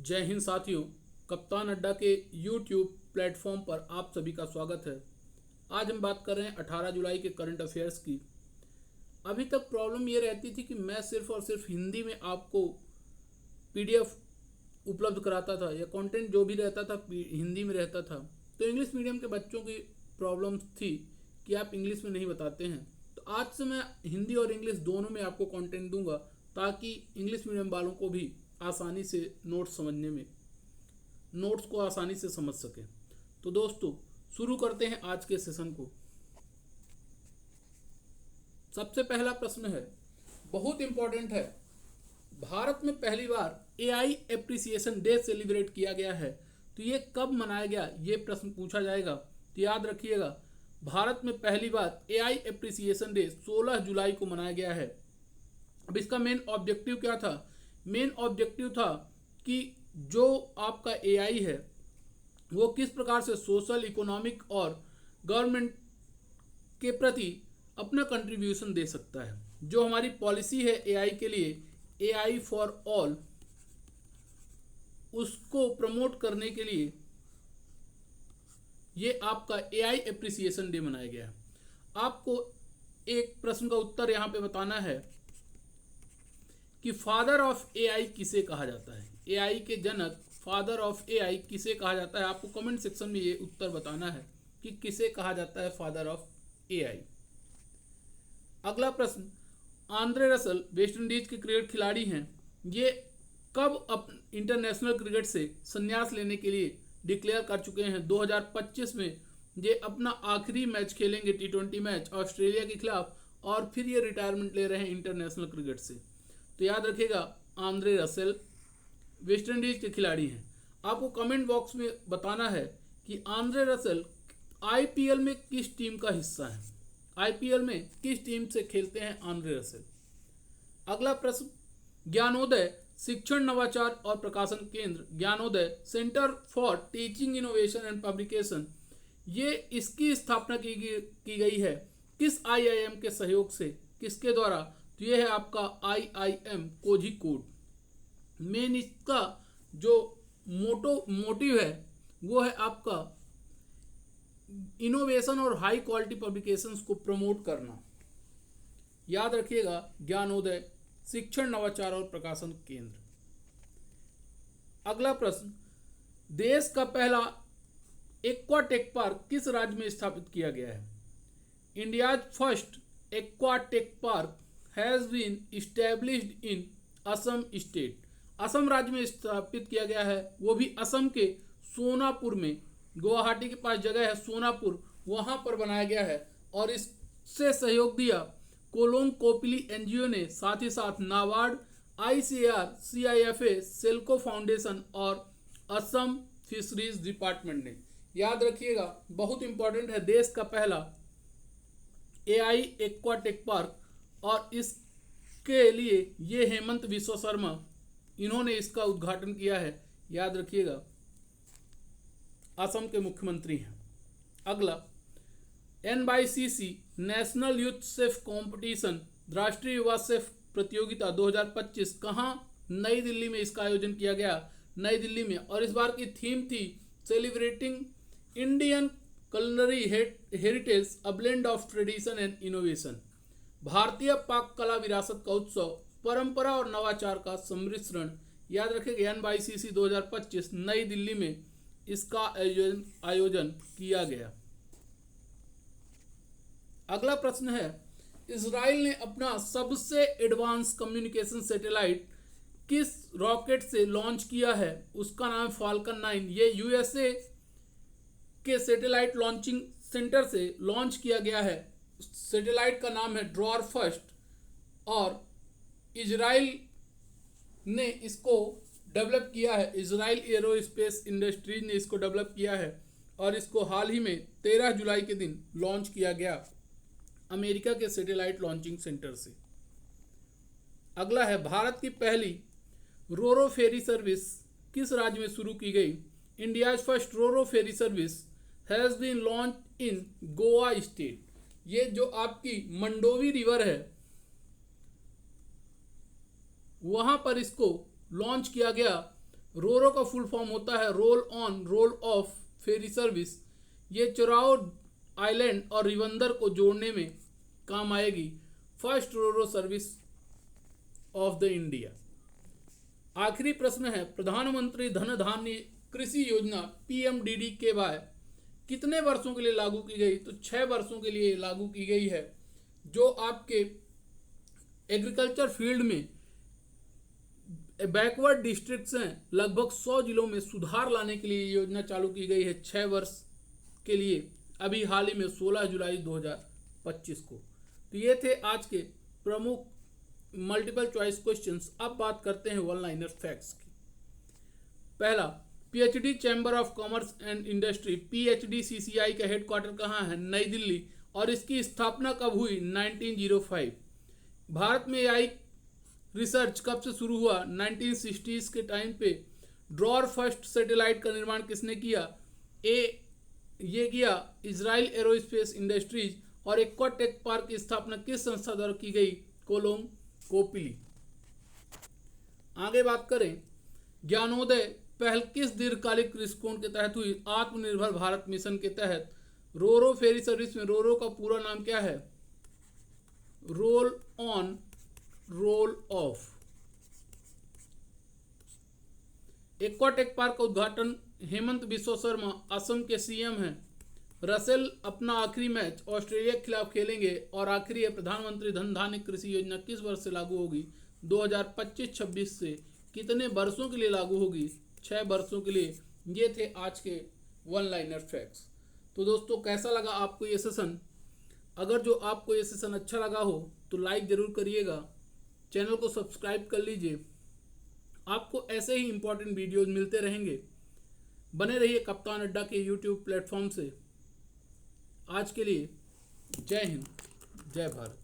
जय हिंद साथियों। कप्तान अड्डा के यूट्यूब प्लेटफॉर्म पर आप सभी का स्वागत है। आज हम बात कर रहे हैं 18 जुलाई के करंट अफेयर्स की। अभी तक प्रॉब्लम ये रहती थी कि मैं सिर्फ और सिर्फ हिंदी में आपको पीडीएफ उपलब्ध कराता था या कंटेंट जो भी रहता था हिंदी में रहता था। तो इंग्लिश मीडियम के बच्चों की प्रॉब्लम थी कि आप इंग्लिश में नहीं बताते हैं। तो आज से मैं हिंदी और इंग्लिश दोनों में आपको कंटेंट दूंगा ताकि इंग्लिश मीडियम वालों को भी आसानी से नोट्स को आसानी से समझ सके। तो दोस्तों शुरू करते हैं आज के सेशन को। सबसे पहला प्रश्न है, बहुत इंपॉर्टेंट है। भारत में पहली बार एआई एप्रिसिएशन डे सेलिब्रेट किया गया है, तो ये कब मनाया गया, ये प्रश्न पूछा जाएगा। तो याद रखिएगा, भारत में पहली बार एआई एप्रिसिएशन डे 16 जुलाई को मनाया गया है। अब इसका मेन ऑब्जेक्टिव क्या था? मेन ऑब्जेक्टिव था कि जो आपका एआई है वो किस प्रकार से सोशल, इकोनॉमिक और गवर्नमेंट के प्रति अपना कंट्रीब्यूशन दे सकता है। जो हमारी पॉलिसी है एआई के लिए, एआई फॉर ऑल, उसको प्रमोट करने के लिए ये आपका एआई एप्रिसिएशन डे मनाया गया है। आपको एक प्रश्न का उत्तर यहां पे बताना है कि फादर ऑफ एआई किसे कहा जाता है। एआई के जनक, फादर ऑफ एआई किसे कहा जाता है? आपको कमेंट सेक्शन में ये उत्तर बताना है कि किसे कहा जाता है फादर ऑफ एआई। अगला प्रश्न, आंद्रे रसल वेस्ट इंडीज के क्रिकेट खिलाड़ी हैं। ये कब इंटरनेशनल क्रिकेट से संन्यास लेने के लिए डिक्लेयर कर चुके हैं? 2025 में ये अपना आखिरी मैच खेलेंगे, T20 मैच ऑस्ट्रेलिया के खिलाफ, और फिर ये रिटायरमेंट ले रहे हैं इंटरनेशनल क्रिकेट से। तो याद रखिएगा, आंद्रे रसेल वेस्ट इंडीज के खिलाड़ी हैं। आपको कमेंट बॉक्स में बताना है कि आंद्रे रसेल आईपीएल में किस टीम का हिस्सा है, आईपीएल में किस टीम से खेलते हैं आंद्रे रसेल। अगला प्रश्न, ज्ञानोदय शिक्षण, नवाचार और प्रकाशन केंद्र, Gyanoday centre for teaching, innovation and publication, ये इसकी स्थापना की गई है किस आईआईएम के सहयोग से, किसके द्वारा? तो ये है आपका आईआईएम कोझिकोड। मेन इसका जो मोटिव है वो है आपका इनोवेशन और हाई क्वालिटी पब्लिकेशंस को प्रमोट करना। याद रखिएगा, ज्ञानोदय शिक्षण, नवाचार और प्रकाशन केंद्र। अगला प्रश्न, देश का पहला एक्वाटेक पार्क किस राज्य में स्थापित किया गया है? India's first aquatech park has been established in Assam state. Assam राज्य में स्थापित किया गया है, वो भी असम के सोनापुर में। गुवाहाटी के पास जगह है सोनापुर, वहां पर बनाया गया है। और इससे सहयोग दिया कोलोंग कोपिली एनजीओ ने, साथ ही साथ नाबार्ड, आईसीएआर, सीआईएफए, सेल्को फाउंडेशन और असम फिशरीज डिपार्टमेंट ने। याद रखिएगा, बहुत इंपॉर्टेंट है, देश का पहला एआई एक्वाटेक पार्क, और इसके लिए ये हेमंत विश्व शर्मा, इन्होंने इसका उद्घाटन किया है। याद रखिएगा, असम के मुख्यमंत्री हैं। अगला, NYCC national youth chef competition, राष्ट्रीय युवा शेफ प्रतियोगिता 2025 कहाँ? नई दिल्ली में इसका आयोजन किया गया, नई दिल्ली में। और इस बार की थीम थी celebrating Indian culinary heritage, a blend of tradition and innovation. भारतीय पाक कला विरासत का उत्सव, परंपरा और नवाचार का सम्मिश्रण। याद रखिएगा, NYCC 2025 नई दिल्ली में इसका आयोजन किया गया। अगला प्रश्न है, इजराइल ने अपना सबसे एडवांस कम्युनिकेशन सैटेलाइट किस रॉकेट से लॉन्च किया है? उसका नाम फाल्कन 9। ये यूएसए के सैटेलाइट लॉन्चिंग सेंटर से लॉन्च किया गया है। सैटेलाइट का नाम है ड्रॉर फर्स्ट, और इजराइल ने इसको डेवलप किया है। इजराइल एरोस्पेस इंडस्ट्रीज ने इसको डेवलप किया है, और इसको हाल ही में 13 जुलाई के दिन लॉन्च किया गया अमेरिका के सैटेलाइट लॉन्चिंग सेंटर से। अगला है, भारत की पहली रोरो फेरी सर्विस किस राज्य में शुरू की गई? India's first roro ferry service has been launch in Goa state. ये जो आपकी मंडोवी रिवर है वहां पर इसको लॉन्च किया गया रोरो का फुल फॉर्म होता है roll on roll of ferry service. ये चुराओ आइलैंड और रिवंदर को जोड़ने में काम आएगी। First Roro service of the India. आखिरी प्रश्न है, प्रधानमंत्री धन धान्य कृषि योजना PMDDKY कितने वर्षों के लिए लागू की गई? तो 6 वर्षों के लिए लागू की गई है। जो आपके एग्रीकल्चर फील्ड में बैकवर्ड डिस्ट्रिक्ट्स हैं, लगभग 100 जिलों में सुधार लाने के लिए योजना चालू की गई है 6 वर्ष के लिए, अभी हाल ही में 16 जुलाई 2025 को। तो ये थे आज के प्रमुख मल्टीपल चॉइस क्वेश्चंस। अब बात करते हैं वन लाइनर फैक्ट्स की। पहला, PhD chamber of commerce and industry PHDCCI का हेडक्वार्टर कहाँ है? नई दिल्ली। और इसकी स्थापना कब हुई? 1905। भारत में AI रिसर्च कब से शुरू हुआ? 1960s के टाइम पे। ड्रॉर फर्स्ट सैटेलाइट का निर्माण किसने किया? ये किया इजराइल एरोस्पेस इंडस्ट्रीज। और एक्वाटेक पार्क की स्थापना किस संस्था द्वारा की गई? कोलोम कोपिली। आगे बात करें, ज्ञानोदय पहल किस दीर्घकालिक दृष्टिकोण के तहत हुई? आत्मनिर्भर भारत मिशन के तहत। रोरो फेरी सर्विस में रोरो का पूरा नाम क्या है? Roll on roll of. Aquatech park का उद्घाटन हेमंत बिश्व शर्मा असम के CM हैं। रसेल अपना आखिरी मैच ऑस्ट्रेलिया के खिलाफ खेलेंगे। और आखिरी है, प्रधानमंत्री धन धान्य कृषि योजना किस वर्ष से लागू होगी? 2025-26 से। कितने वर्षों के लिए लागू होगी? 6 वर्षों के लिए। ये थे आज के वन लाइनर फैक्ट्स। तो दोस्तों, कैसा लगा आपको ये सेशन? अगर जो आपको ये सेशन अच्छा लगा हो तो लाइक ज़रूर करिएगा, चैनल को सब्सक्राइब कर लीजिए। आपको ऐसे ही इंपॉर्टेंट वीडियोज़ मिलते रहेंगे। बने रहिए कप्तान अड्डा के YouTube प्लेटफॉर्म से। आज के लिए जय हिंद, जय भारत।